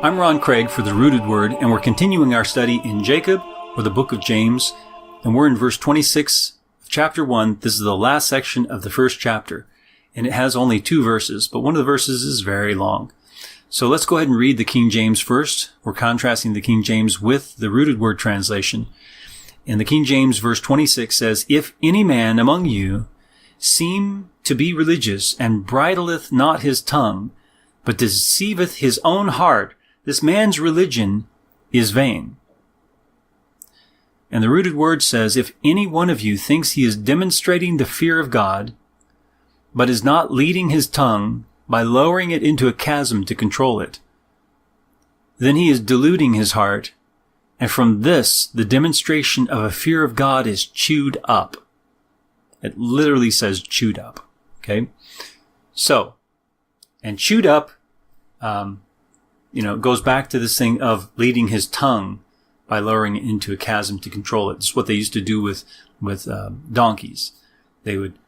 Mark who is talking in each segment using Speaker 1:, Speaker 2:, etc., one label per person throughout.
Speaker 1: I'm Ron Craig for The Rooted Word, and we're continuing our study in Jacob, or the book of James, and we're in verse 26 of chapter 1. This is the last section of the first chapter, and it has only 2 verses, but one of the verses is very long. So let's go ahead and read the King James first. We're contrasting the King James with the Rooted Word translation. And the King James verse 26 says, "If any man among you seem to be religious, and bridleth not his tongue, but deceiveth his own heart, this man's religion is vain." And the Rooted Word says, "If any one of you thinks he is demonstrating the fear of God, but is not leading his tongue by lowering it into a chasm to control it, then he is deluding his heart, and from this the demonstration of a fear of God is chewed up." It literally says chewed up. Okay? So, and chewed up, goes back to this thing of leading his tongue by lowering it into a chasm to control it. It's what they used to do with donkeys. They would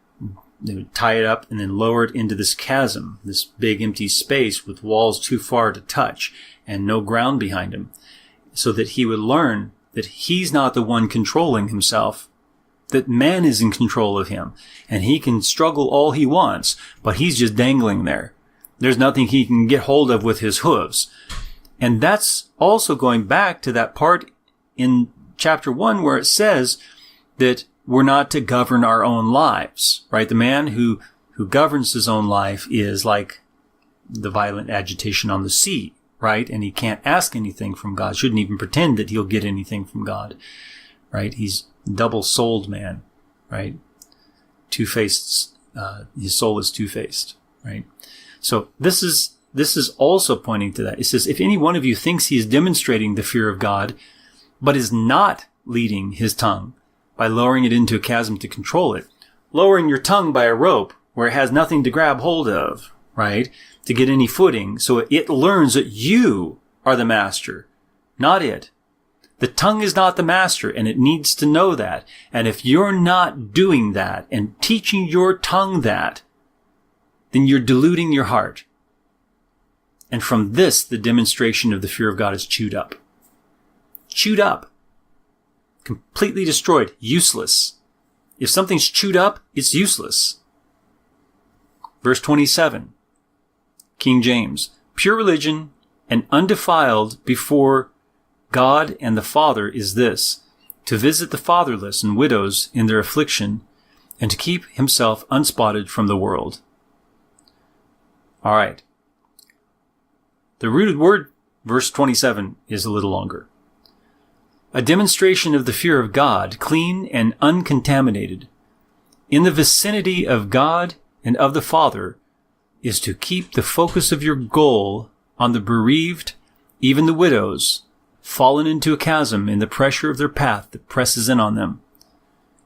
Speaker 1: tie it up and then lower it into this chasm, this big empty space with walls too far to touch and no ground behind him, so that he would learn that he's not the one controlling himself, that man is in control of him, and he can struggle all he wants, but he's just dangling there. There's nothing he can get hold of with his hooves. And that's also going back to that part in chapter 1 where it says that we're not to govern our own lives, right? The man who governs his own life is like the violent agitation on the sea, right? And he can't ask anything from God, shouldn't even pretend that he'll get anything from God, right? He's double-souled man, right? Two-faced, his soul is two-faced, right? So this is also pointing to that. It says, if any one of you thinks he is demonstrating the fear of God, but is not leading his tongue by lowering it into a chasm to control it, lowering your tongue by a rope where it has nothing to grab hold of, right? To get any footing, so it learns that you are the master, not it. The tongue is not the master, and it needs to know that. And if you're not doing that and teaching your tongue that, then you're deluding your heart. And from this, the demonstration of the fear of God is chewed up. Chewed up. Completely destroyed. Useless. If something's chewed up, it's useless. Verse 27, King James, "Pure religion and undefiled before God and the Father is this, to visit the fatherless and widows in their affliction, and to keep himself unspotted from the world." All right. The Rooted Word, verse 27, is a little longer. "A demonstration of the fear of God, clean and uncontaminated, in the vicinity of God and of the Father, is to keep the focus of your goal on the bereaved, even the widows, fallen into a chasm in the pressure of their path that presses in on them.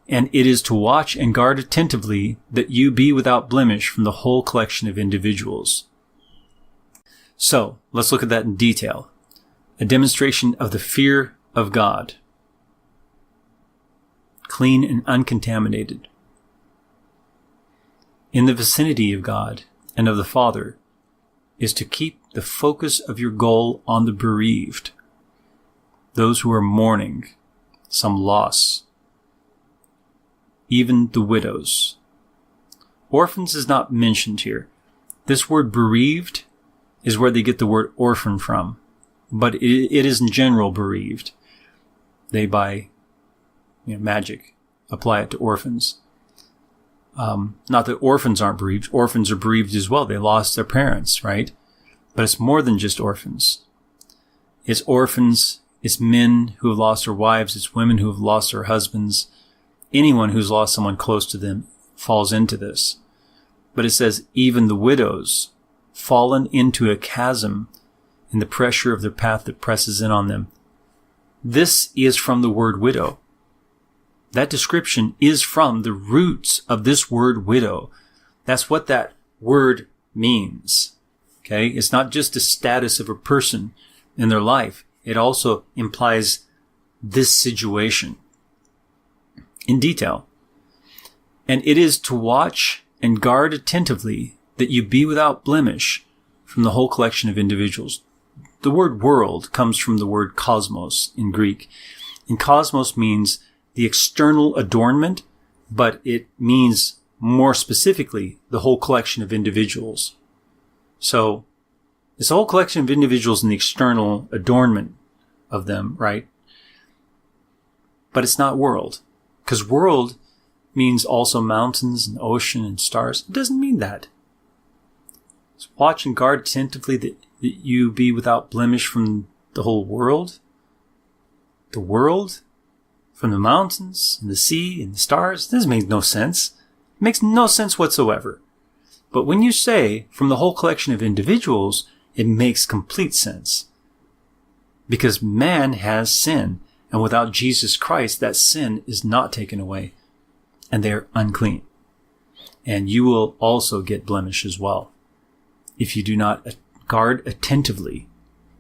Speaker 1: And it is to watch and guard attentively that you be without blemish from the whole collection of individuals." So, let's look at that in detail. A demonstration of the fear of God. Clean and uncontaminated. In the vicinity of God and of the Father is to keep the focus of your goal on the bereaved, those who are mourning some loss, even the widows. Orphans is not mentioned here. This word bereaved is where they get the word orphan from, but it is in general bereaved. They, by magic, apply it to orphans. Not that orphans aren't bereaved. Orphans are bereaved as well. They lost their parents, right? But it's more than just orphans. It's orphans, it's men who have lost their wives, it's women who have lost their husbands. Anyone who's lost someone close to them falls into this. But it says, even the widows, fallen into a chasm in the pressure of their path that presses in on them. This is from the word widow. That description is from the roots of this word widow. That's what that word means. Okay? It's not just the status of a person in their life. It also implies this situation in detail. And it is to watch and guard attentively that you be without blemish from the whole collection of individuals. the word world comes from the word cosmos in Greek. And cosmos means the external adornment, but it means more specifically the whole collection of individuals. So it's a whole collection of individuals and the external adornment of them, right? But it's not world, because world means also mountains and ocean and stars. It doesn't mean that. So watch and guard attentively that you be without blemish from the whole world. The world, from the mountains and the sea and the stars. This makes no sense. It makes no sense whatsoever. But when you say from the whole collection of individuals, it makes complete sense. Because man has sin, and without Jesus Christ, that sin is not taken away, and they're unclean. And you will also get blemish as well. If you do not guard attentively,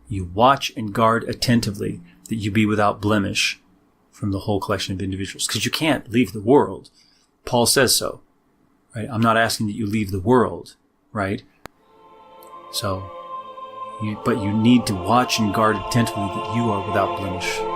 Speaker 1: you watch and guard attentively, that you be without blemish from the whole collection of individuals. Because you can't leave the world. Paul says so, right? I'm not asking that you leave the world, right? So, but you need to watch and guard attentively that you are without blemish.